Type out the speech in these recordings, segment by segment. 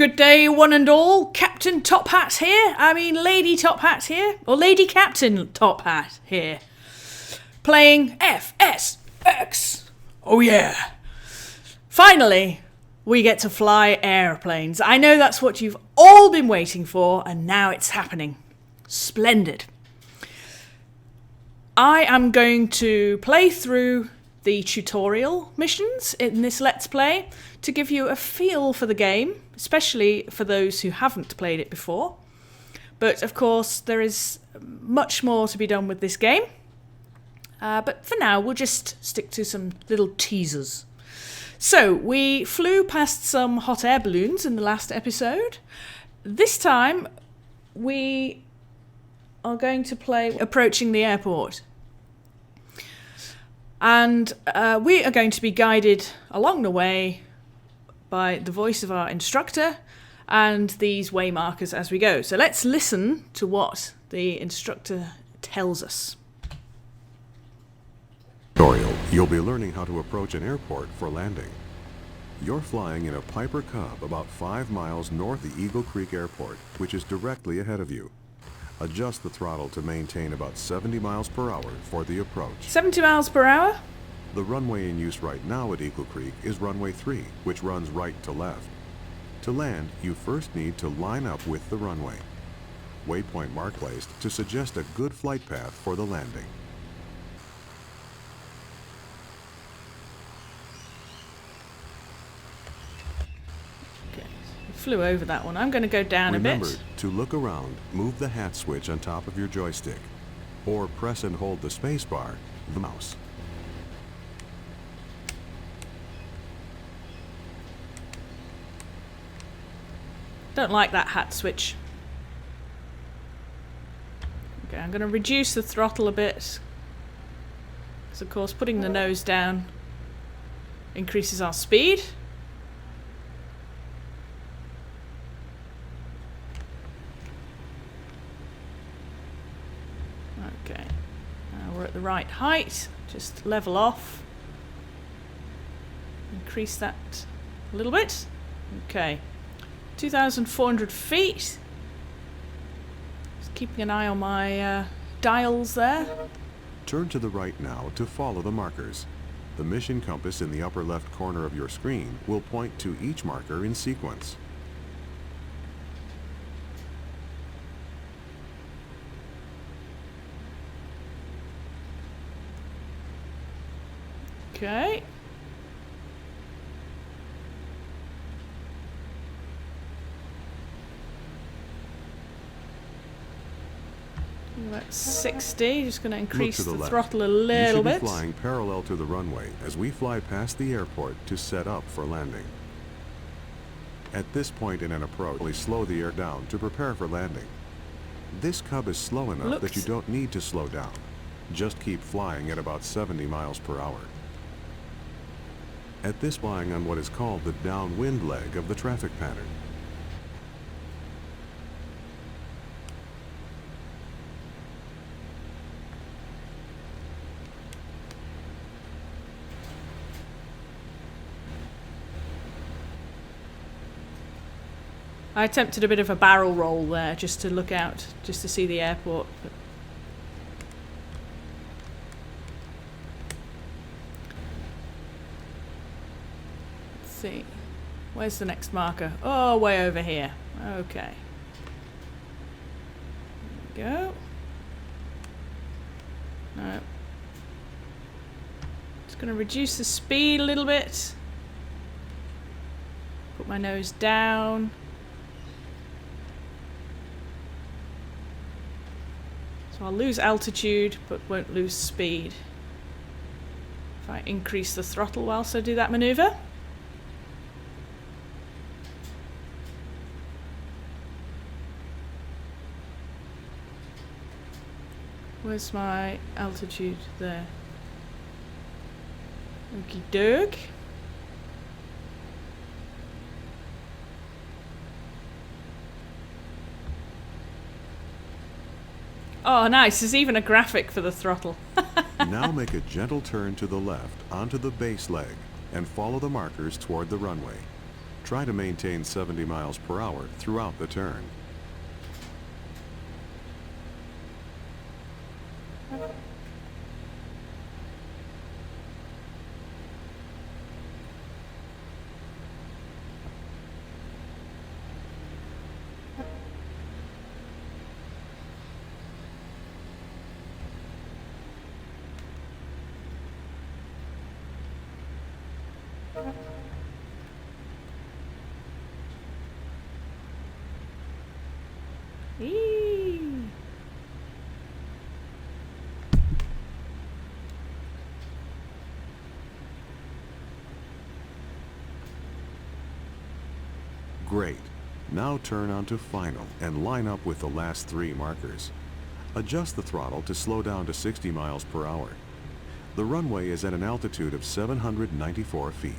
Good day, one and all. Captain Top Hat here. Lady Top Hat here. Or Lady Captain Top Hat here. Playing FSX. Oh yeah. Finally, we get to fly airplanes. I know that's what you've all been waiting for, and now it's happening. Splendid. I am going to play through the tutorial missions in this Let's Play to give you a feel for the game, especially for those who haven't played it before. But of course, there is much more to be done with this game. But for now, we'll just stick to some little teasers. So, we flew past some hot air balloons in the last episode. This time, we are going to play approaching the airport. And we are going to be guided along the way by the voice of our instructor and these way markers as we go. So let's listen to what the instructor tells us. Tutorial, you'll be learning how to approach an airport for landing. You're flying in a Piper Cub about 5 miles north of Eagle Creek Airport, which is directly ahead of you. Adjust the throttle to maintain about 70 miles per hour for the approach. 70 miles per hour? The runway in use right now at Eagle Creek is runway 3, which runs right to left. To land, you first need to line up with the runway. Waypoint mark placed to suggest a good flight path for the landing. Flew over that one. I'm going to go down Remember, a bit. to look around, move the hat switch on top of your joystick, or press and hold the space bar, the mouse. Don't like that hat switch. Okay, I'm going to reduce the throttle a bit. Because of course putting the nose down increases our speed. Okay, now we're at the right height, just level off, increase that a little bit. Okay, 2,400 feet, just keeping an eye on my dials there. Turn to the right now to follow the markers. The mission compass in the upper left corner of your screen will point to each marker in sequence. Okay. That's 60. Just going to increase the throttle a little bit. You should be flying parallel to the runway as we fly past the airport to set up for landing. At this point in an approach, we slow the air down to prepare for landing. This Cub is slow enough that you don't need to slow down. Just keep flying at about 70 miles per hour. At this flying on what is called the downwind leg of the traffic pattern. I attempted a bit of a barrel roll there just to look out, just to see the airport. But see, where's the next marker? Oh, way over here. Okay, there we go. No, just going to reduce the speed a little bit, put my nose down. So I'll lose altitude but won't lose speed if I increase the throttle whilst I do that maneuver. Where's my altitude there? Okie doke. Oh, nice. There's even a graphic for the throttle. Now make a gentle turn to the left onto the base leg and follow the markers toward the runway. Try to maintain 70 miles per hour throughout the turn. Eee. Great. Now turn onto final and line up with the last 3 markers. Adjust the throttle to slow down to 60 miles per hour. The runway is at an altitude of 794 feet.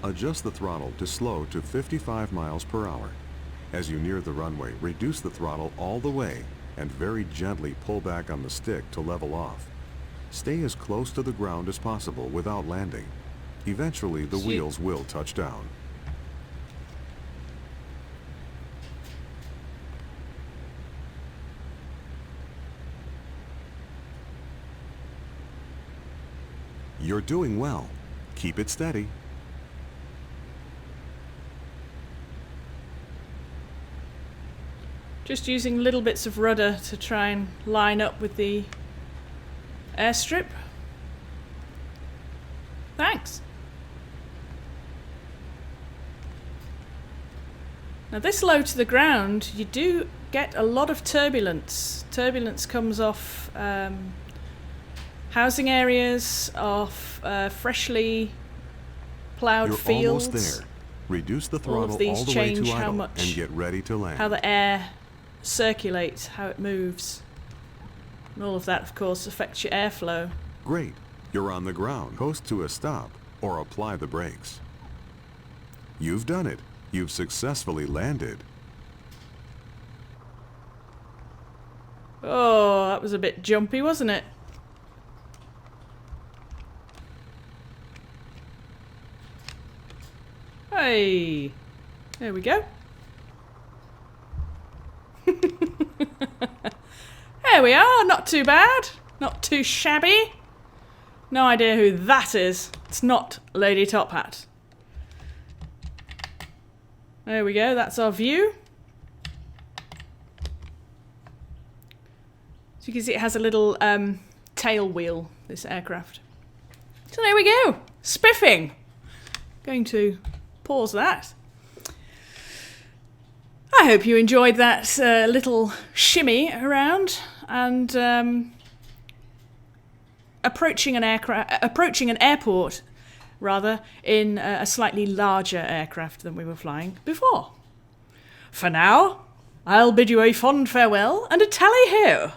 Adjust the throttle to slow to 55 miles per hour. As you near the runway, reduce the throttle all the way and very gently pull back on the stick to level off. Stay as close to the ground as possible without landing. Eventually, the wheels will touch down. You're doing well. Keep it steady. Just using little bits of rudder to try and line up with the airstrip. Thanks. Now this low to the ground, you do get a lot of turbulence. Turbulence comes off housing areas, off freshly ploughed fields. You're almost there. Reduce the throttle all these the way to change how idle much- and get ready to land. How the air circulates, how it moves. And all of that, of course, affects your airflow. Great. You're on the ground. Coast to a stop or apply the brakes. You've done it. You've successfully landed. Oh, that was a bit jumpy, wasn't it? Hey, there we go. There we are, not too bad, not too shabby. No idea who that is. It's not Lady Top Hat. There we go, that's our view. So you can see it has a little tail wheel, this aircraft. So there we go, spiffing. Going to pause that. I hope you enjoyed that little shimmy around and approaching an airport rather in a slightly larger aircraft than we were flying before. For now, I'll bid you a fond farewell and a tally-ho!